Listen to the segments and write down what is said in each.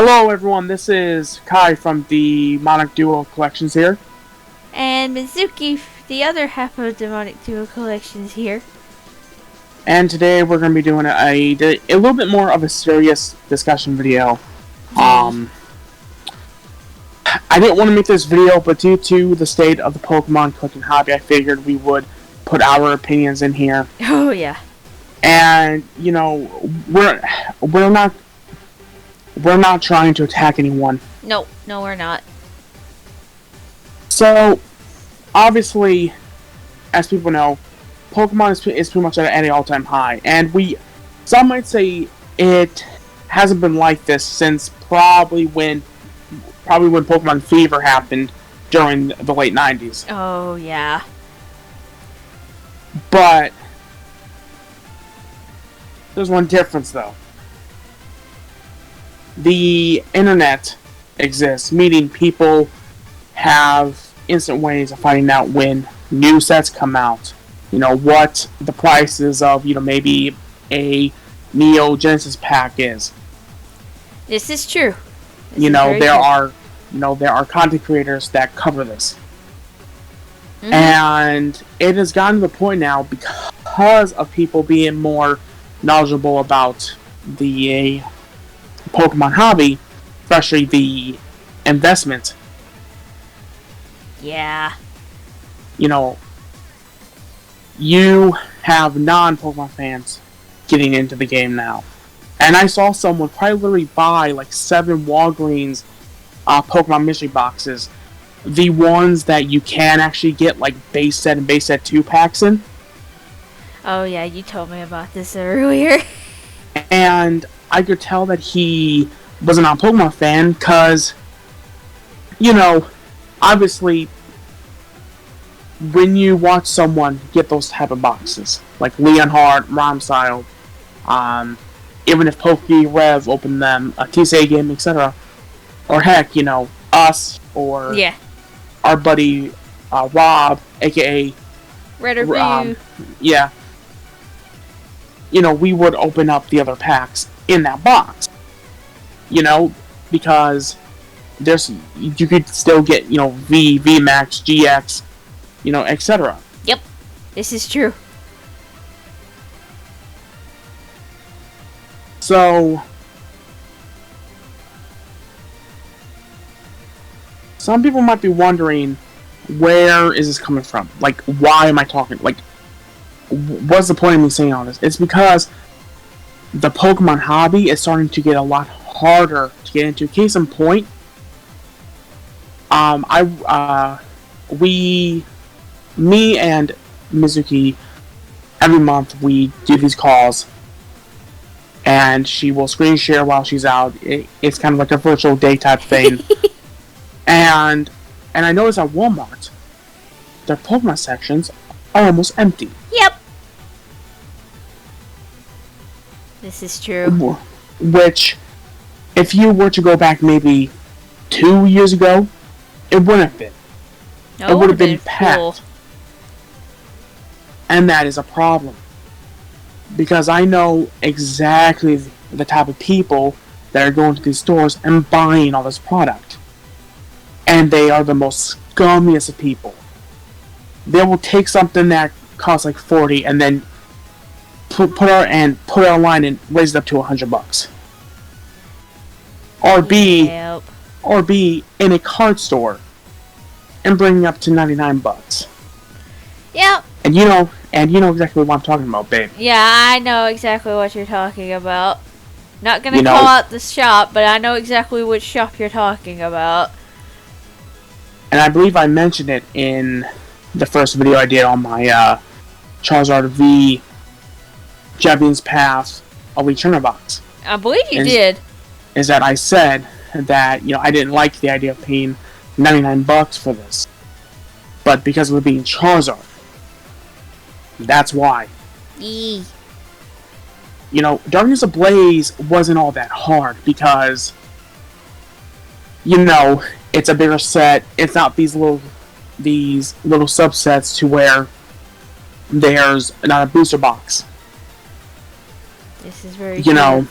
Hello everyone, this is Kai from the Monarch Duo Collections here. And Mizuki, the other half of Demonic Duo Collections here. And today we're going to be doing a little bit more of a serious discussion video. I didn't want to make this video, but due to the state of the Pokemon collecting hobby, I figured we would put our opinions in here. Oh yeah. And, you know, we're not trying to attack anyone. No, we're not. So, obviously, as people know, Pokemon is pretty much at an all-time high, and some might say it hasn't been like this since probably when Pokemon Fever happened during the late 90s. Oh yeah. But there's one difference though. The internet exists, meaning people have instant ways of finding out when new sets come out. You know, what the prices of, maybe a Neo Genesis pack is. This is true. There are content creators that cover this. Mm-hmm. And it has gotten to the point now, because of people being more knowledgeable about the Pokemon hobby, especially the investment. Yeah. You have non-Pokemon fans getting into the game now. And I saw someone probably literally buy like 7 Walgreens Pokemon mystery boxes. The ones that you can actually get like base set and base set 2 packs in. Oh yeah, you told me about this earlier. And I could tell that he was a non-Pokemon fan because, obviously, when you watch someone get those type of boxes, like Leonhardt, Romstyle, even if Rev opened them, a TCA game, etc., or heck, us, or our buddy Rob, aka Red or Blue. We would open up the other packs in that box. Because you could still get, V Max, GX, etc. Yep, this is true. So, some people might be wondering, where is this coming from? Like, why am I talking? Like, what's the point of me saying all this? It's because the Pokemon hobby is starting to get a lot harder to get into. Case in point, me and Mizuki, every month we do these calls, and she will screen share while she's out. It's kind of like a virtual day type thing. and I noticed at Walmart, their Pokemon sections are almost empty. Yep. This is true. Which, if you were to go back maybe 2 years ago, it wouldn't have been. No, it would have been packed. Cool. And that is a problem. Because I know exactly the type of people that are going to these stores and buying all this product. And they are the most scummiest of people. They will take something that costs like $40 and then put it online and raise it up to $100. Or be in a card store and bring it up to $99. Yep. And you know exactly what I'm talking about, babe. Yeah, I know exactly what you're talking about. Not gonna call out the shop, but I know exactly which shop you're talking about. And I believe I mentioned it in the first video I did on my Charizard V Champions Path Elite Trainer box. I believe you did. Is that I said that, I didn't like the idea of paying $99 for this. But because of it being Charizard. That's why. Darkness Ablaze wasn't all that hard because, it's a bigger set. It's not these little subsets to where there's not a booster box. This is very true.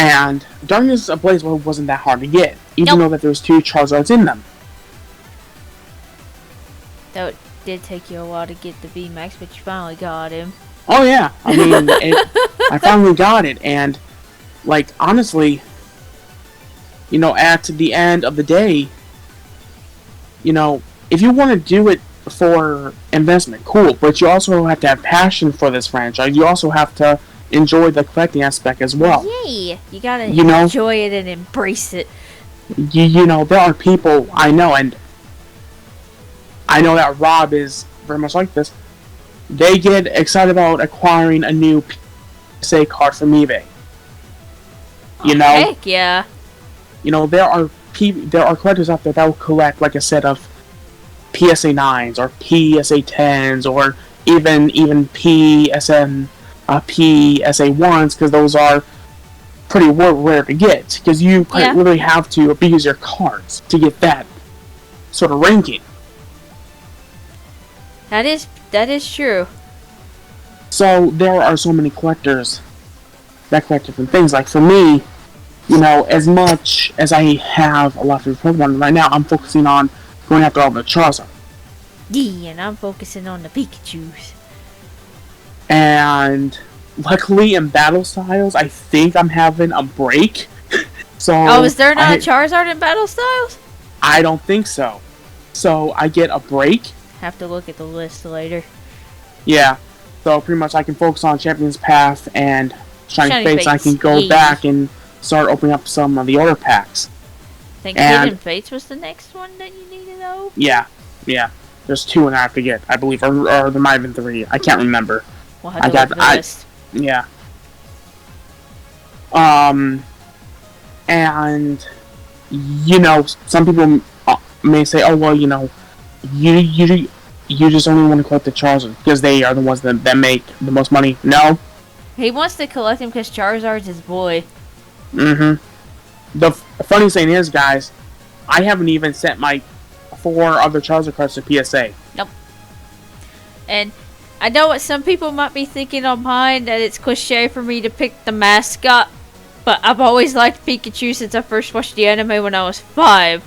And Darkness Ablaze wasn't that hard to get, even though that there was 2 Charizards in them. That did take you a while to get the VMAX, but you finally got him. Oh yeah, I mean, I finally got it, and like honestly, you know, at the end of the day, you know, if you want to do it for investment, cool, but you also have to have passion for this franchise. You also have to enjoy the collecting aspect as well. Yay! You gotta enjoy it and embrace it. You know, there are people I know, and I know that Rob is very much like this. They get excited about acquiring a new PSA card from eBay. You know? Heck yeah. You know, there are collectors out there that will collect like a set of PSA 9s or PSA 10s or even PSA 1s, because those are pretty rare to get, because you quite literally have to abuse your cards to get that sort of ranking. That is true. So there are so many collectors that collect different things. Like for me, you know, as much as I have a lot of Pokemon right now, I'm focusing on going after all the Charizard. Yeah, and I'm focusing on the Pikachus. And luckily in Battle Styles, I think I'm having a break. So is there not a Charizard in Battle Styles? I don't think so. So I get a break. Have to look at the list later. Yeah. So pretty much I can focus on Champion's Path and Shining Fates. I can go back and start opening up some of the older packs. I think Hidden Fates was the next one that you needed though? Yeah. There's 2 and I have to get, I believe, or there might have been 3. I can't remember. We'll have to look at the list. Yeah. And you know, some people may say, "Oh well, you know, you just only want to collect the Charizard because they are the ones that make the most money." No. He wants to collect him because Charizard's his boy. The funny thing is, guys, I haven't even sent my 4 other Charizard cards to PSA. Nope. And I know what some people might be thinking on mine, that it's cliche for me to pick the mascot, but I've always liked Pikachu since I first watched the anime when I was 5.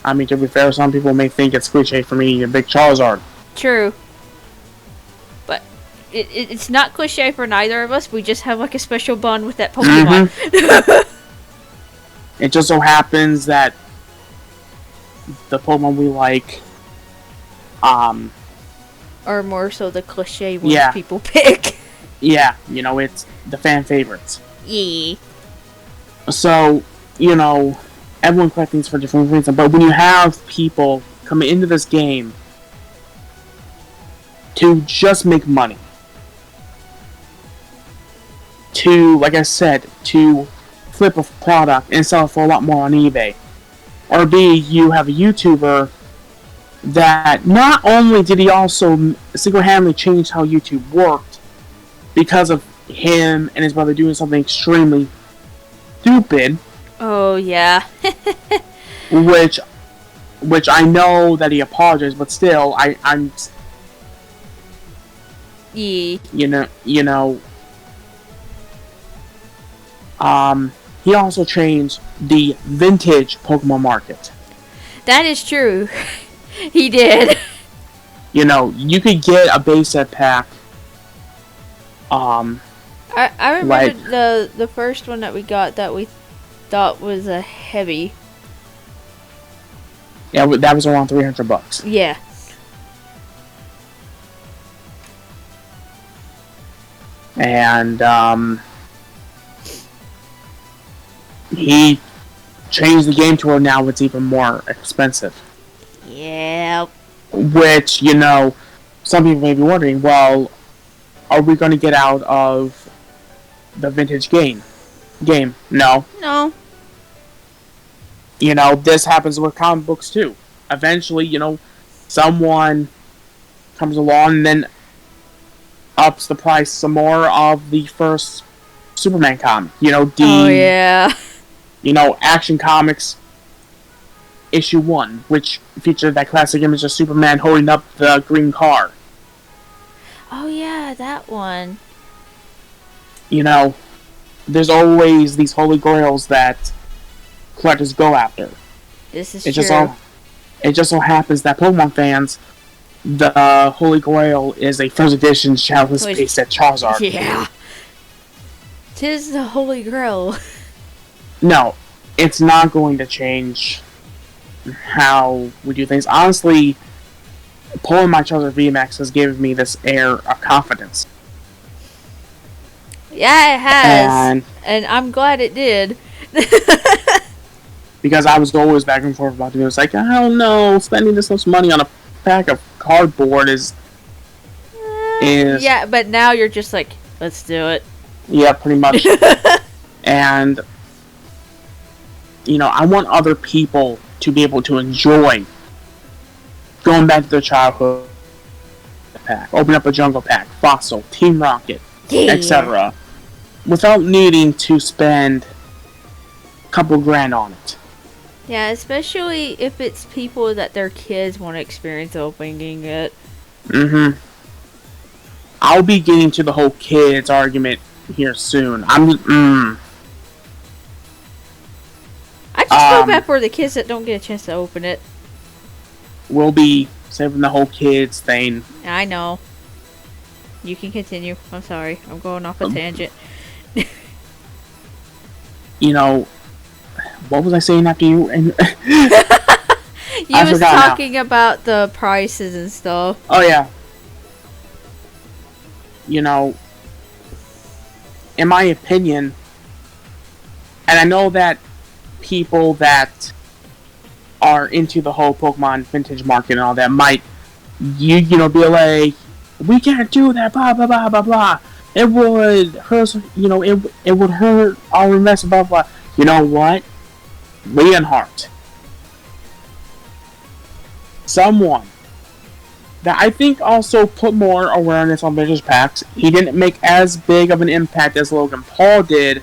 I mean, to be fair, some people may think it's cliche for me to pick Charizard. True. But it's not cliche for neither of us. We just have like a special bond with that Pokemon. It just so happens that the Pokemon we like, or more so the cliche ones people pick. Yeah, you know, it's the fan favorites. Yeah. So, you know, everyone collects things for different reasons, but when you have people coming into this game to just make money, to, like I said, to flip a product and sell it for a lot more on eBay, or B, you have a YouTuber that not only did he also single-handedly change how YouTube worked because of him and his brother doing something extremely stupid. Oh yeah. which I know that he apologized, but still, I'm. Yeah. You know. He also changed the vintage Pokemon market. That is true. He did. You know, you could get a base set pack. I remember the first one that we got that we thought was a heavy. Yeah, that was around $300. Yeah. And he changed the game to where now it's even more expensive. Yeah. Which, you know, some people may be wondering, well, are we going to get out of the vintage game? No. No. You know, this happens with comic books too. Eventually, you know, someone comes along and then ups the price some more of the first Superman comic. You know, oh yeah. You know, Action Comics issue 1, which featured that classic image of Superman holding up the green car. Oh yeah, that one. You know, there's always these holy grails that collectors go after. This is It true. it just so happens that Pokemon fans, the holy grail is a first edition Shadowless Space Set Charizard. Yeah. 'Tis the holy grail. No, it's not going to change how we do things. Honestly, pulling my Charizard VMAX has given me this air of confidence. Yeah, it has. And I'm glad it did. Because I was always back and forth about it. It was like, I don't know, spending this much money on a pack of cardboard is... Yeah, but now you're just like, let's do it. Yeah, pretty much. And, you know, I want other people to be able to enjoy going back to their childhood pack, open up a jungle pack, Fossil, Team Rocket, etc. Without needing to spend a couple grand on it. Yeah, especially if it's people that their kids want to experience opening it. Mm-hmm. I'll be getting to the whole kids argument here soon. I just feel bad for the kids that don't get a chance to open it. We'll be saving the whole kids thing. I know. You can continue. I'm sorry. I'm going off a tangent. You know, what was I saying after you? You was talking about the prices and stuff. Oh, yeah. You know, in my opinion, and I know that people that are into the whole Pokemon vintage market and all that might, you know, be like, we can't do that, blah, blah, blah, blah, blah. It would hurt, you know, it would hurt our investment, blah, blah. You know what? Leonhardt. Someone that I think also put more awareness on vintage packs. He didn't make as big of an impact as Logan Paul did.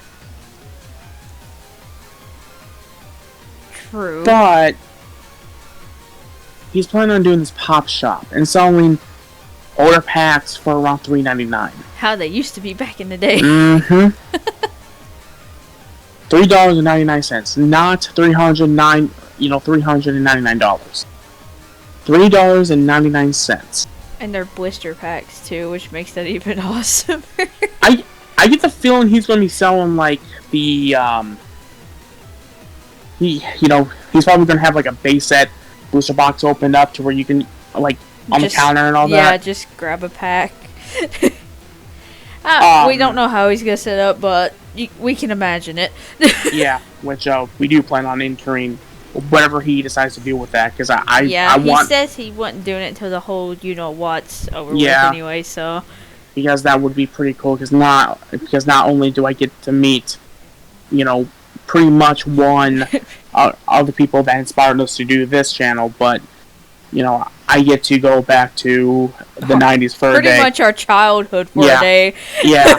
True. But he's planning on doing this pop shop and selling older packs for around $3.99. How they used to be back in the day. Mm-hmm. $3.99, not $399. $3.99. And they're blister packs too, which makes that even awesome. I get the feeling he's going to be selling like the he's probably going to have like a base set booster box opened up to where you can like on the counter and all that. Yeah, just grab a pack. We don't know how he's going to set up, but we can imagine it. Yeah, which we do plan on entering whatever he decides to do with that, because he says he wasn't doing it until the whole what's over with anyway, so because that would be pretty cool, because not only do I get to meet pretty much one of the people that inspired us to do this channel, but I get to go back to the 90s for a day. Pretty much our childhood for a day. Yeah.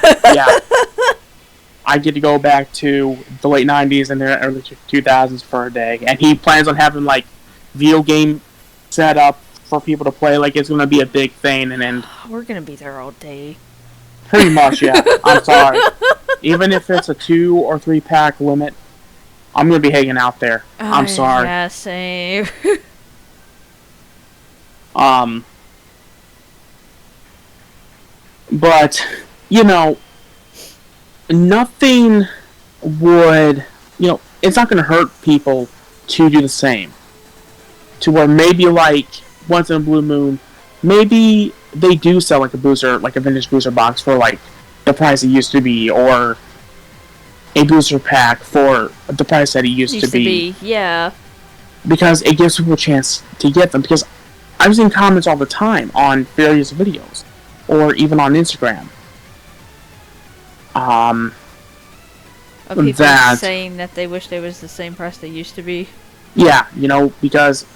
I get to go back to the late 90s and the early 2000s for a day. And he plans on having, like, video game set up for people to play. Like, it's going to be a big thing. And then we're going to be there all day. Pretty much, yeah. I'm sorry. Even if it's a 2 or 3 pack limit, I'm going to be hanging out there. I'm sorry. Yeah, same. But, nothing would, it's not going to hurt people to do the same. To where maybe, like, once in a blue moon, maybe they do sell, like, a vintage booster box for, like, the price it used to be, or a booster pack for the price that it used to be. Yeah. Because it gives people a chance to get them. Because I've seen comments all the time on various videos, or even on Instagram. Of people saying that they wish they was the same price they used to be. Yeah, because,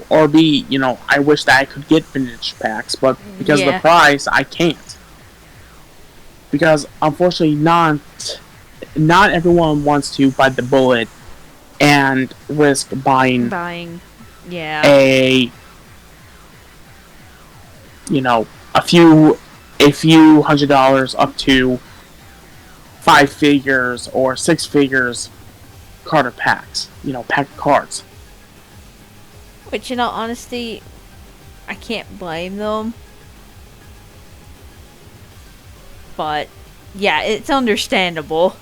or B, I wish that I could get vintage packs, but because of the price, I can't. Because, unfortunately, not everyone wants to bite the bullet and risk buying a few $100 up to 5 figures or 6 figures card packs. Pack of cards. Which, in all honesty, I can't blame them. But, yeah, it's understandable.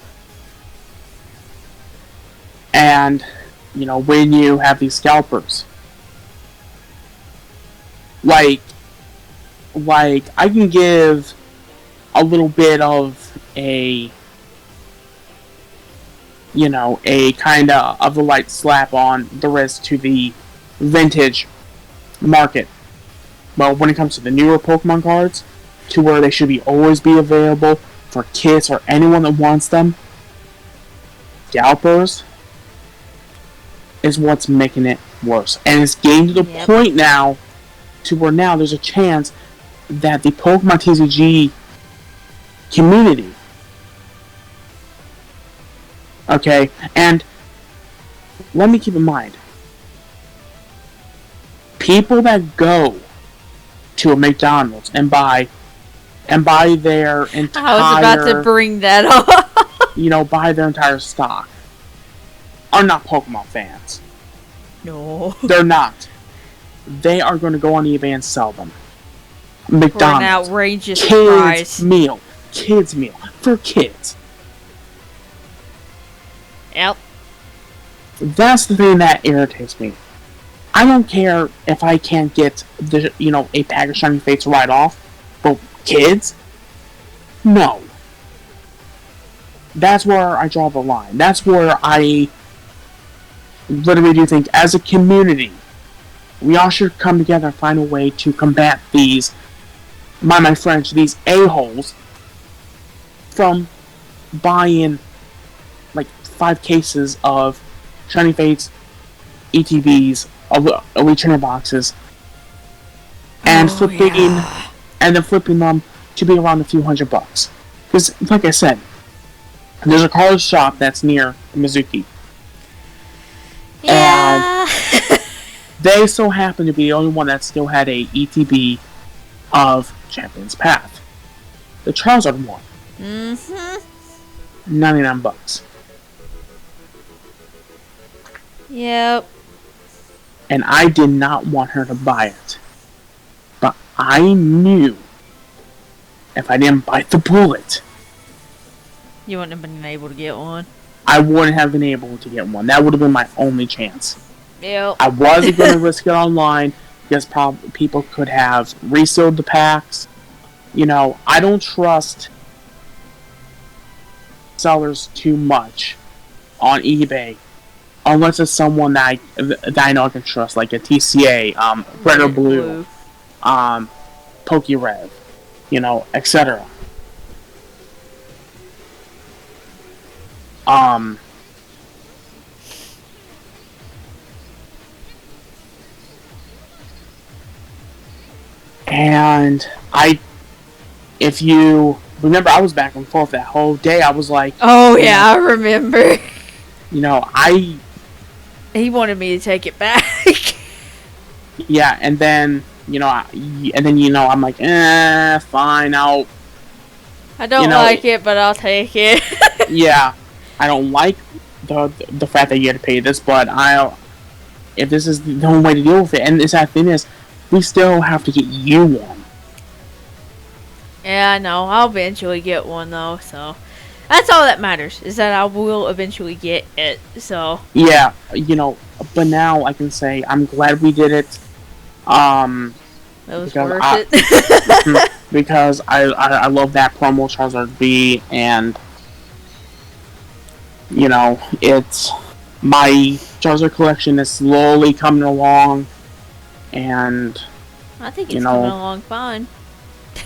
And, when you have these scalpers, like I can give a little bit of a kind of a light slap on the wrist to the vintage market. But when it comes to the newer Pokemon cards, to where they should always be available for kids or anyone that wants them, scalpers is what's making it worse. And it's getting to the point now to where now there's a chance that the Pokemon TCG community, okay, and let me keep in mind, people that go to a McDonald's and buy their entire, I was about to bring that up. Buy their entire stock, are not Pokemon fans. No. They're not. They are going to go on eBay and sell them. McDonald's. For an outrageous price. Kids meal. For kids. Yep. That's the thing that irritates me. I don't care if I can't get a pack of Shiny Fates right off, but kids? No. That's where I draw the line. That's where I literally do think, as a community, we all should come together and find a way to combat these, my French, these a-holes from buying like 5 cases of Shiny Fates, ETBs, Elite Trainer boxes, and then flipping them to be around a few $100. Because, like I said, there's a card shop that's near Mizuki. Yeah. And they so happen to be the only one that still had a ETB of Champion's Path. The Charizard one. Mm-hmm. $99. Yep. And I did not want her to buy it. But I knew if I didn't bite the bullet, you wouldn't have been able to get one. I wouldn't have been able to get one. That would have been my only chance. Yep. I wasn't going to risk it online because people could have resealed the packs. I don't trust sellers too much on eBay unless it's someone that I know I can trust, like a TCA, Red or Blue, PokeRev, etc. And if you remember, I was back and forth that whole day. I was like, oh yeah, I remember. He wanted me to take it back. Yeah, and then, I'm like, fine, I don't like it, but I'll take it. Yeah, I don't like the fact that you had to pay this, but if this is the only way to deal with it, and the sad thing is, we still have to get you one. Yeah, I know. I'll eventually get one, though, so... That's all that matters, is that I will eventually get it, so... Yeah, but now I can say I'm glad we did it. It was worth it. Because I love that promo Charizard V, and... it's... My Charizard collection is slowly coming along, and... I think it's coming along fine.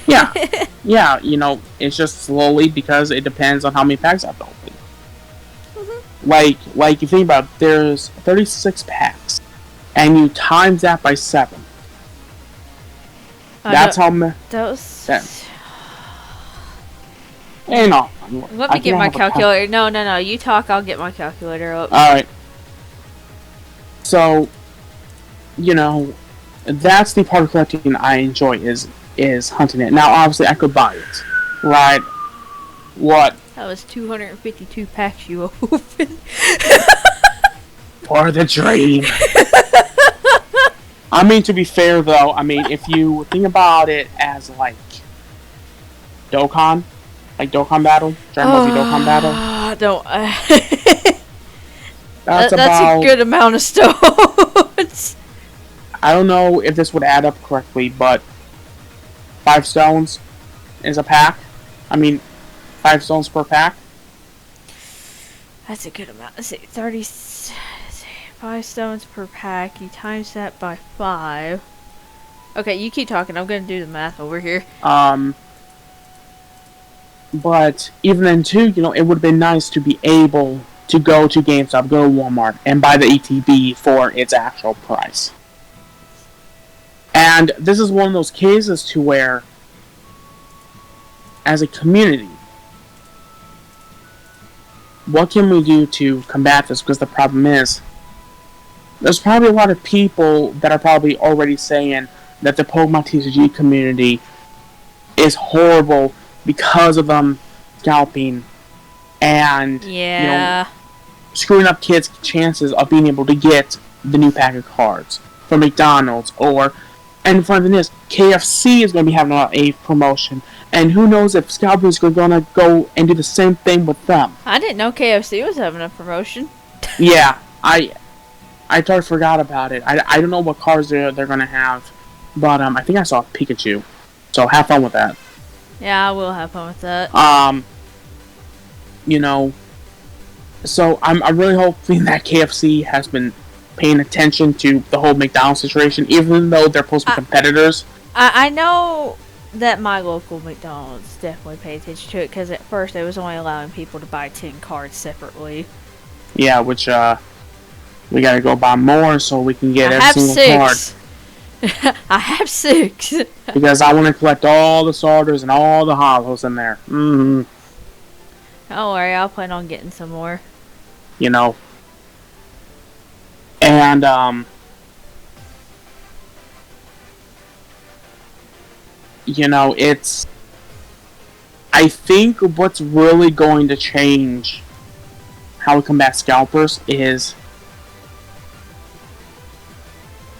Yeah, it's just slowly because it depends on how many packs I've opened. Mm-hmm. Like you think about it, there's 36 packs, and you times that by 7. That's how many. Hey, no. Let me get my calculator. No. You talk. I'll get my calculator up. All right. So, that's the part of collecting I enjoy is hunting it. Now, obviously, I could buy it, right? What That was 252 packs you opened. For the dream. I mean, to be fair, though, I mean, if you think about it as, like, Dokkan, like Dokkan Battle, Dragon Ball Z Dokkan Battle. Don't. That's a good amount of stones. I don't know if this would add up correctly, but 5 stones is a pack. I mean, 5 stones per pack. That's a good amount. Let's see, 5 stones per pack. You times that by 5. Okay, you keep talking. I'm gonna do the math over here. But even then, too, you know, it would have been nice to be able to go to GameStop, go to Walmart, and buy the ETB for its actual price. And this is one of those cases to where, as a community, what can we do to combat this? Because the problem is, there's probably a lot of people that are probably already saying that the Pokemon TCG community is horrible because of them scalping and screwing up kids' chances of being able to get the new pack of cards from McDonald's and funny thing is, KFC is going to be having a promotion, and who knows if scalpers are going to go and do the same thing with them. I didn't know KFC was having a promotion. Yeah, I totally forgot about it. I don't know what cards they're going to have, but I think I saw a Pikachu, so have fun with that. Yeah, I will have fun with that. You know, so I'm really hoping that KFC has been paying attention to the whole McDonald's situation, even though they're supposed to be competitors. I know that my local McDonald's definitely paid attention to it, because at first they was only allowing people to buy 10 cards separately. Yeah, which, we gotta go buy more so we can get every single card. I have 6. Because I want to collect all the starters and all the hollows in there. Mm-hmm. Don't worry, I'll plan on getting some more. You know. And, you know, it's... I think what's really going to change how we combat scalpers is...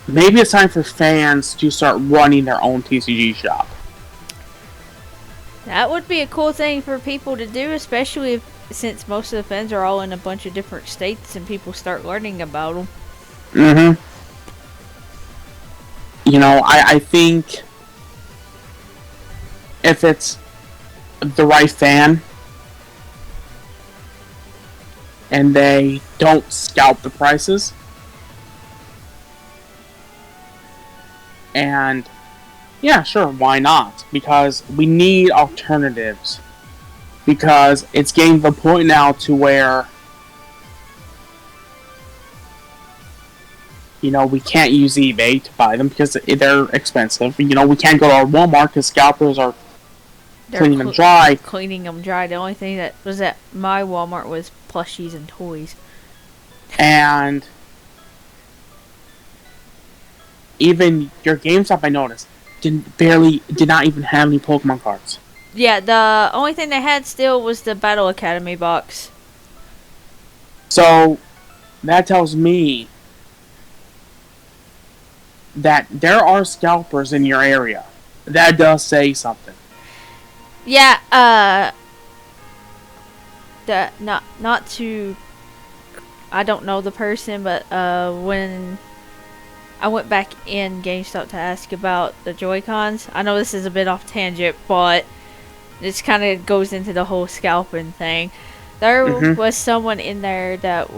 maybe it's time for fans to start running their own TCG shop. That would be a cool thing for people to do, especially since most of the fans are all in a bunch of different states and people start learning about them. Mm-hmm. You know, I think if it's the right fan and they don't scalp the prices, and yeah, sure, why not? Because we need alternatives. Because it's getting to the point now to where, you know, we can't use eBay to buy them because they're expensive. You know, we can't go to our Walmart because scalpers are cleaning them dry. Cleaning them dry. The only thing that was at my Walmart was plushies and toys. And even your GameStop, I noticed, did not even have any Pokemon cards. Yeah, the only thing they had still was the Battle Academy box. So that tells me that there are scalpers in your area. That does say something. Yeah, not to, I don't know the person, but when I went back in GameStop to ask about the Joy-Cons, I know this is a bit off tangent, but this kind of goes into the whole scalping thing. There was someone in there that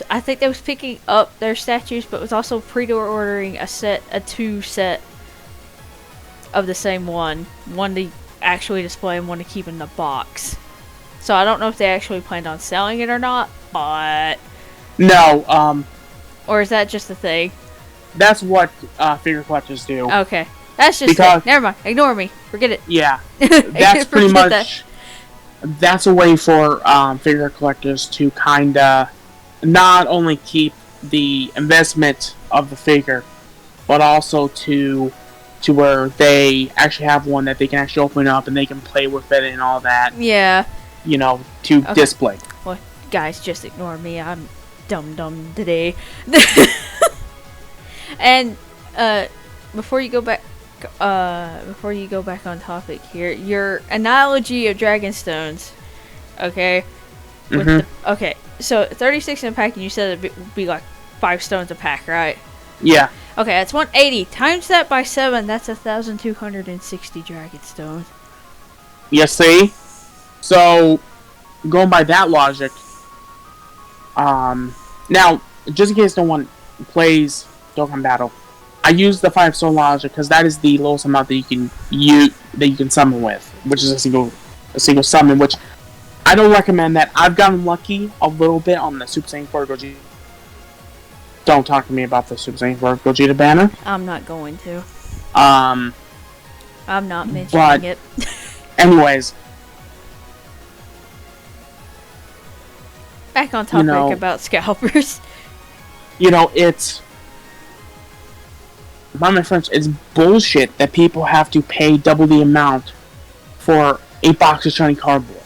I think they was picking up their statues, but was also pre-ordering a 2 set of the same one to actually display and one to keep in the box. So I don't know if they actually planned on selling it or not, but no, or is that just a thing? That's what figure collectors do. Okay, that's just it. Never mind, ignore me, forget it. Yeah, that's pretty much that's a way for figure collectors to kinda not only keep the investment of the figure, but also to to where they actually have one that they can actually open up and they can play with it and all that. Yeah. To display. Well, guys, just ignore me. I'm dumb today. And before you go back on topic here, your analogy of Dragonstones, okay? Okay, so 36 in a pack, and you said it would be like 5 stones a pack, right? Yeah. Okay, that's 180. Times that by 7, that's 1,260 Dragonstones. You see? So, going by that logic, now, just in case no one plays Dokkan Battle, I use the 5-stone logic because that is the lowest amount that you can summon with, which is a single summon, which I don't recommend that. I've gotten lucky a little bit on the Super Saiyan 4 Gogeta. Don't talk to me about the Super Saiyan 4 Gogeta banner. I'm not going to. I'm not mentioning it. Anyways. Back on topic about scalpers. It's... My friends, it's bullshit that people have to pay double the amount for a box of shiny cardboard.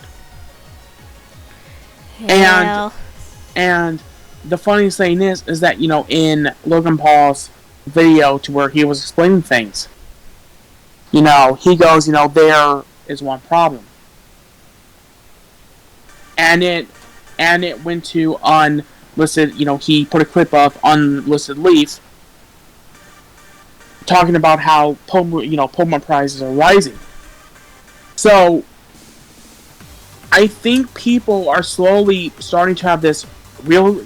Hell. And the funniest thing is that, in Logan Paul's video to where he was explaining things, he goes, there is one problem. And it went to unlisted, he put a clip of unlisted Leaf talking about how Pokemon prizes are rising. So I think people are slowly starting to have this real,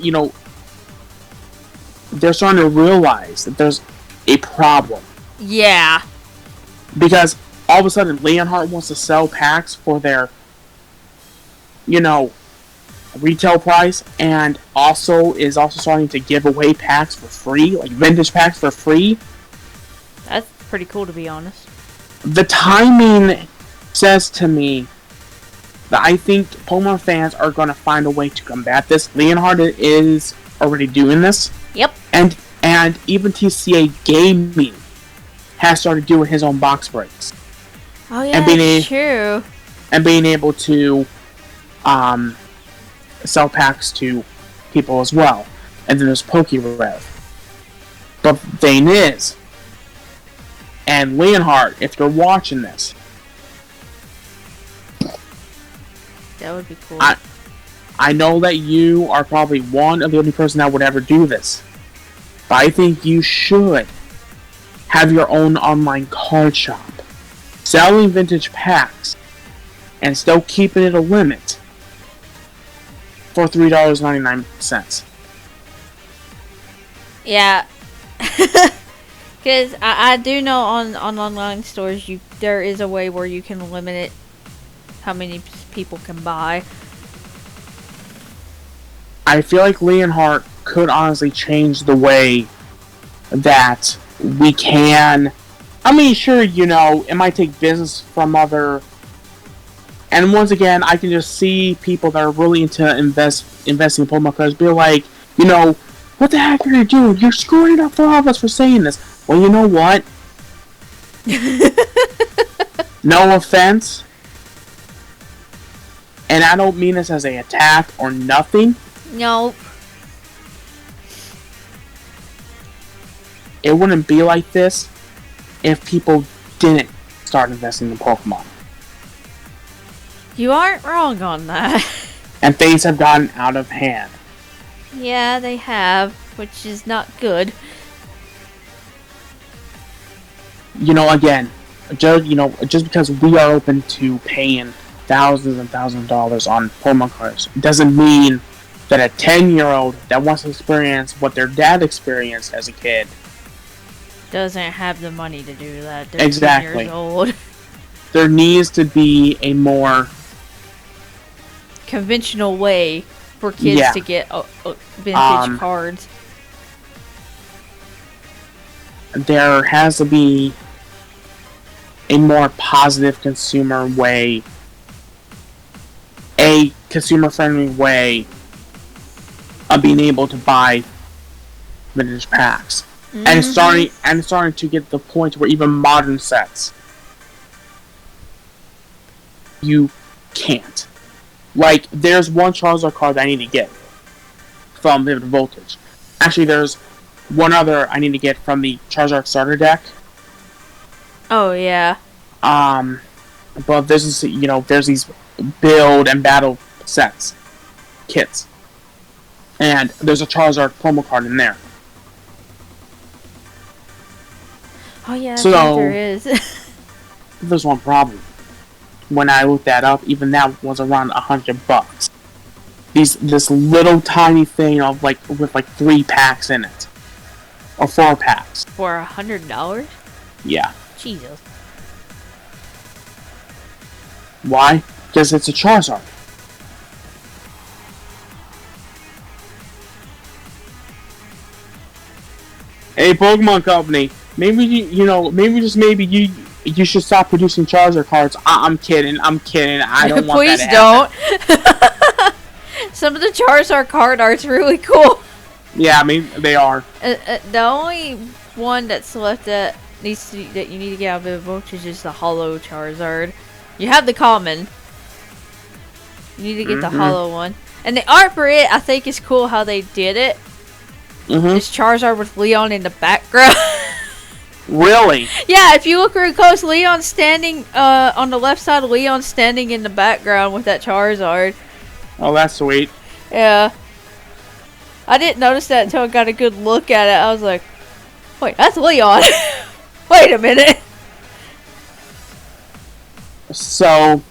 they're starting to realize that there's a problem. Yeah. Because all of a sudden Leonhardt wants to sell packs for their, retail price, and is also starting to give away packs for free, like vintage packs for free. That's pretty cool, to be honest. The timing says to me that I think Pokemon fans are going to find a way to combat this. Leonhardt is already doing this. Yep. And even TCA Gaming has started doing his own box breaks. Oh yeah, that's true. And being able to sell packs to people as well. And then there's PokeRev. But the thing is, and Leonhardt, if you're watching this, that would be cool. I know that you are probably one of the only person that would ever do this. But I think you should have your own online card shop, selling vintage packs, and still keeping it a limit for $3.99. Yeah. Because I do know on online stores there is a way where you can limit it how many people can buy. I feel like Leonhardt could honestly change the way that we can. I mean, sure, it might take business from other. And once again, I can just see people that are really into investing in Pokemon cards be like, what the heck are you doing? You're screwing it up for all of us for saying this. Well, you know what? No offense. And I don't mean this as an attack or nothing. Nope. It wouldn't be like this if people didn't start investing in Pokemon. You aren't wrong on that. And things have gotten out of hand. Yeah, they have, which is not good. Again, just because we are open to paying thousands and thousands of dollars on Pokemon cards doesn't mean that a 10-year-old that wants to experience what their dad experienced as a kid doesn't have the money to do that. They're exactly. 10 years old. There needs to be a more conventional way for kids to get vintage cards. There has to be a more positive consumer way, a consumer-friendly way of being able to buy vintage packs. And it's starting to get to the point where even modern sets, you can't. Like, there's one Charizard card that I need to get from Vivid Voltage. Actually, there's one other I need to get from the Charizard starter deck. Oh yeah. But there's these build and battle sets, kits, and there's a Charizard promo card in there. Oh yeah, I So think there is. there's one problem. When I looked that up, even that was around $100. This little tiny thing of with 3 packs in it, or 4 packs. For $100? Yeah. Jesus. Why? Because it's a Charizard. Hey, Pokemon Company, maybe you should stop producing Charizard cards. I'm kidding. I don't want Please that to happen. don't. Some of the Charizard card art's really cool. Yeah, I mean they are. The only one that's left that you need to get out of the Voltage is the Hollow Charizard. You have the common. You need to get the Hollow one. And the art for it, I think, is cool how they did it. It's Charizard with Leon in the background. Really? Yeah, if you look really close, Leon's standing on the left side. Leon's standing in the background with that Charizard. Oh, that's sweet. Yeah. I didn't notice that until I got a good look at it. I was like, wait, that's Leon. Wait a minute. So,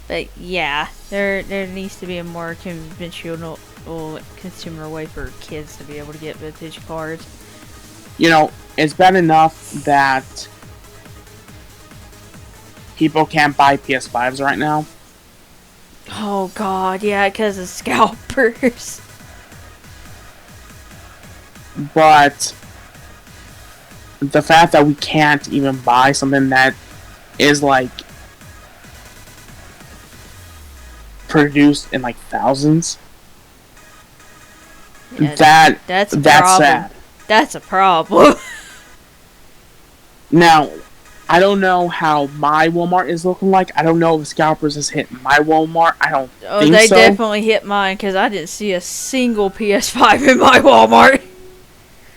but yeah, there needs to be a more conventional consumer way for kids to be able to get vintage cards. It's bad enough that people can't buy PS5s right now. Oh god, yeah, because of scalpers. But the fact that we can't even buy something that is produced in thousands, yeah, that's sad. That's a problem. Now, I don't know how my Walmart is looking like. I don't know if Scalpers has hit my Walmart. I don't think so. They definitely hit mine because I didn't see a single PS5 in my Walmart.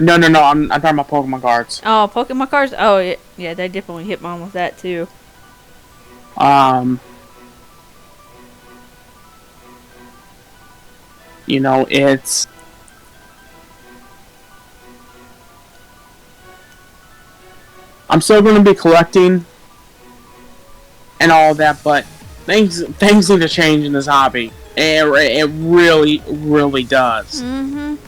No. I'm talking about Pokemon cards. Oh, Pokemon cards? Oh, yeah, they definitely hit mine with that too. It's... I'm still going to be collecting and all that, but things need to change in this hobby. It really, really does. No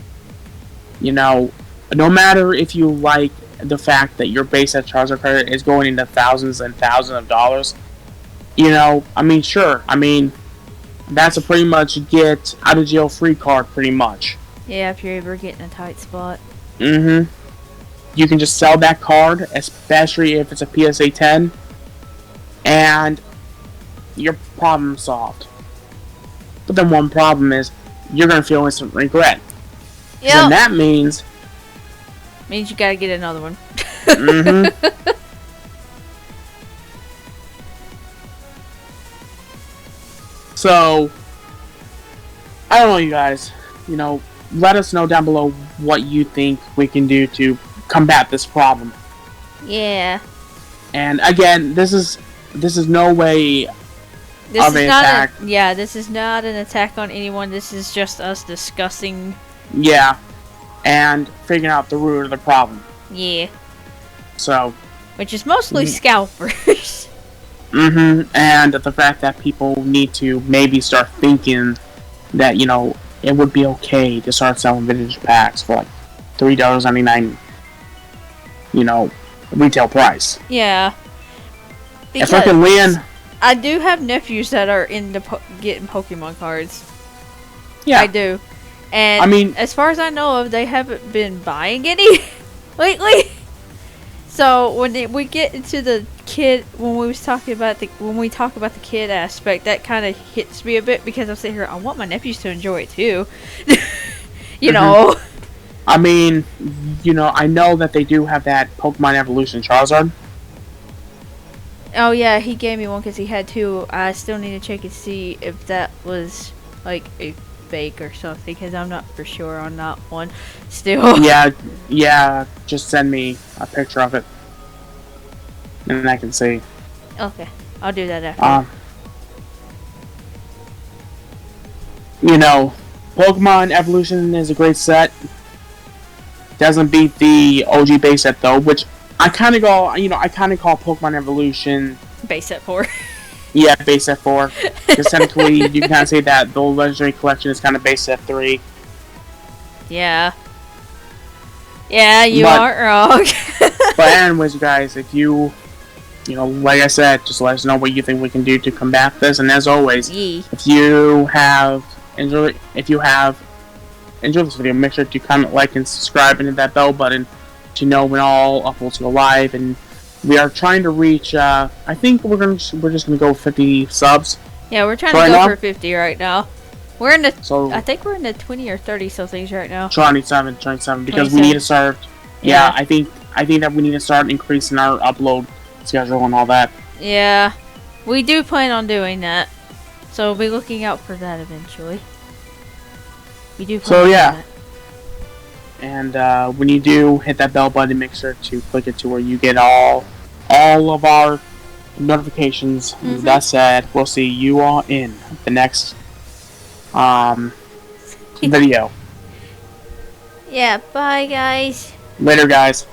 matter if you like the fact that your base set Charizard card is going into thousands and thousands of dollars, sure. That's a pretty much get out of jail free card, pretty much. Yeah, if you're ever getting a tight spot. You can just sell that card, especially if it's a PSA 10, and your problem solved. But then one problem is you're gonna feel instant regret. Yeah. And that means you gotta get another one. So, I don't know, you guys. Let us know down below what you think we can do to combat this problem. Yeah. And again, this is no way of an attack. This is not an attack on anyone. This is just us discussing. Yeah. And figuring out the root of the problem. Yeah. So. Which is mostly scalpers. And the fact that people need to maybe start thinking that, it would be okay to start selling vintage packs for $3.99, retail price. Yeah. If I can win. I do have nephews that are into getting Pokemon cards. Yeah. I do. And as far as I know of, they haven't been buying any lately. So when we get into the kid, when we talk about the kid aspect, that kind of hits me a bit because I'm sitting here. I want my nephews to enjoy it too. You know. I mean, I know that they do have that Pokemon Evolution Charizard. Oh yeah, he gave me one because he had two. I still need to check and see if that was like a fake or something because I'm not for sure on that one. Still. Yeah. Just send me a picture of it, and I can see. Okay, I'll do that after. Pokemon Evolution is a great set. Doesn't beat the OG base set though, which I kind of call Pokemon Evolution Base set 4. Yeah, base set 4. Because technically, you can kind of say that the Legendary Collection is kind of base set 3. Yeah. Yeah, you aren't wrong. But anyways, you guys, if you like I said, just let us know what you think we can do to combat this. And as always, if you have enjoyed this video, make sure to comment, like, and subscribe, and hit that bell button to know when all uploads go live. And we are trying to reach. I think we're just gonna go 50 subs. Yeah, we're trying to go for 50 right now. We're in the. I think we're in the 20 or 30 somethings right now. 27 because we need to start. Yeah, I think that we need to start increasing our upload schedule and all that. Yeah, we do plan on doing that, so we'll be looking out for that eventually. We do plan on that. And when you do hit that bell button, make sure to click it to where you get all of our notifications. That said, we'll see you all in the next video. Yeah, bye guys. Later, guys.